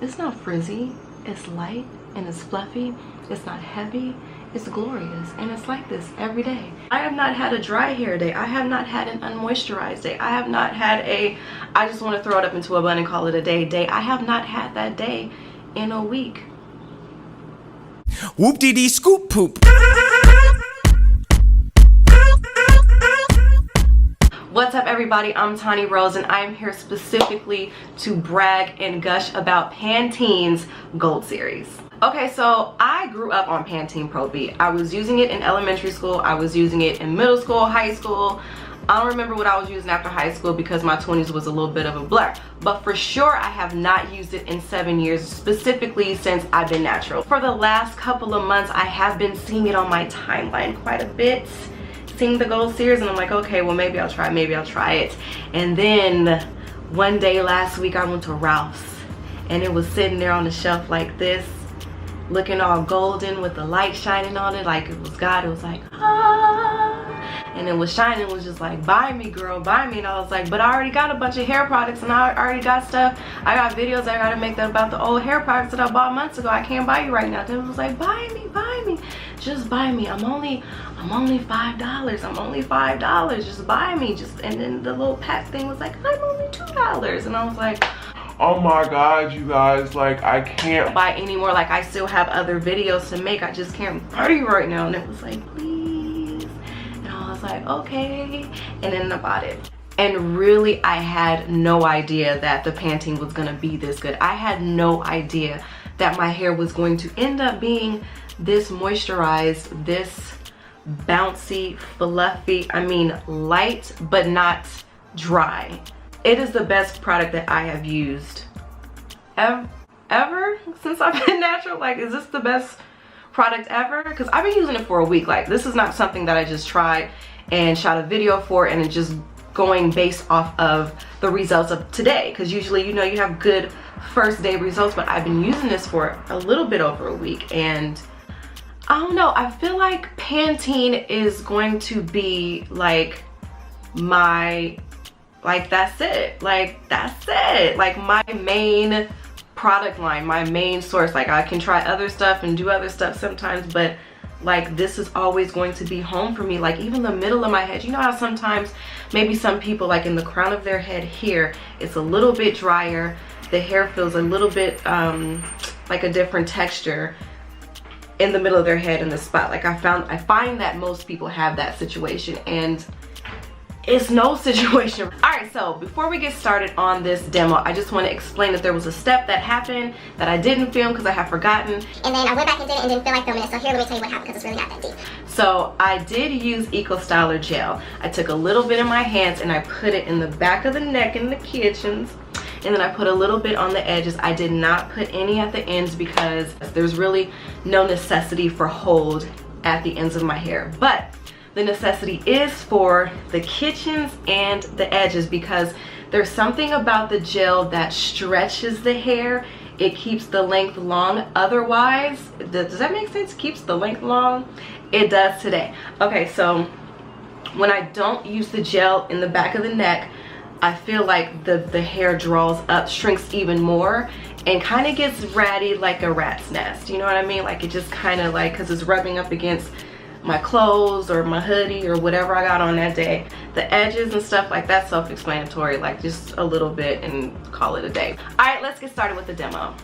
It's not frizzy, it's light and it's fluffy. It's not heavy, it's glorious, and it's like this every day. I have not had a dry hair day. I have not had an unmoisturized day. I have not had a I just want to throw it up into a bun and call it a day. I have not had that day in a week. Whoop-dee-dee scoop poop. What's up, everybody? I'm tawnirose, and I'm here specifically to brag and gush about Pantene's Gold Series. Okay, so I grew up on Pantene Pro V. I was using it in elementary school. I was using it in middle school, high school. I don't remember what I was using after high school because my 20s was a little bit of a blur. But for sure, I have not used it in 7 years, specifically since I've been natural. For the last couple of months, I have been seeing it on my timeline quite a bit. Seeing the Gold Series, and I'm like, okay, well, maybe I'll try it. And then one day last week, I went to Ralph's, and it was sitting there on the shelf like this, looking all golden with the light shining on it like it was God. It was like, ah, and it was shining. It was just like, buy me, girl, buy me. And I was like, but I already got a bunch of hair products, and I already got stuff. I got videos I gotta make that about the old hair products that I bought months ago. I can't buy you right now. Then it was like, buy me, just buy me. I'm only $5. I'm only $5. Just buy me. And then the little pack thing was like, I'm only $2. And I was like, oh my god, you guys, like, I can't buy anymore. Like, I still have other videos to make. I just can't party right now. And it was like, please. And I was like, okay. And then I bought it. And really, I had no idea that the Pantene was gonna be this good. I had no idea that my hair was going to end up being this moisturized, this bouncy, fluffy, I mean light but not dry. It is the best product that I have used ever since I've been natural. Like, is this the best product ever? Because I've been using it for a week. Like, this is not something that I just tried and shot a video for and it's just going based off of the results of today. Because usually, you know, you have good first day results, but I've been using this for a little bit over a week, and I don't know, I feel like Pantene is going to be like my, like, that's it, like my main product line, my main source. Like, I can try other stuff and do other stuff sometimes, but like, this is always going to be home for me. Like, even the middle of my head, you know how sometimes maybe some people, like in the crown of their head here, it's a little bit drier, the hair feels a little bit like a different texture in the middle of their head in the spot. Like, I find that most people have that situation, and it's no situation. All right, so before we get started on this demo, I just want to explain that there was a step that happened that I didn't film because I have forgotten. And then I went back and did it and didn't feel like filming it. So here, let me tell you what happened, because it's really not that deep. So I did use Eco Styler gel. I took a little bit in my hands and I put it in the back of the neck in the kitchens. And then I put a little bit on the edges. I did not put any at the ends because there's really no necessity for hold at the ends of my hair. But the necessity is for the kitchens and the edges, because there's something about the gel that stretches the hair. It keeps the length long. Otherwise, does that make sense? Keeps the length long? It does today. Okay, so when I don't use the gel in the back of the neck, I feel like the hair draws up, shrinks even more, and kind of gets ratty like a rat's nest. You know what I mean? Like, it just kind of like, because it's rubbing up against my clothes or my hoodie or whatever I got on that day. The edges and stuff, like, that's self-explanatory. Like, just a little bit and call it a day. All right, let's get started with the demo.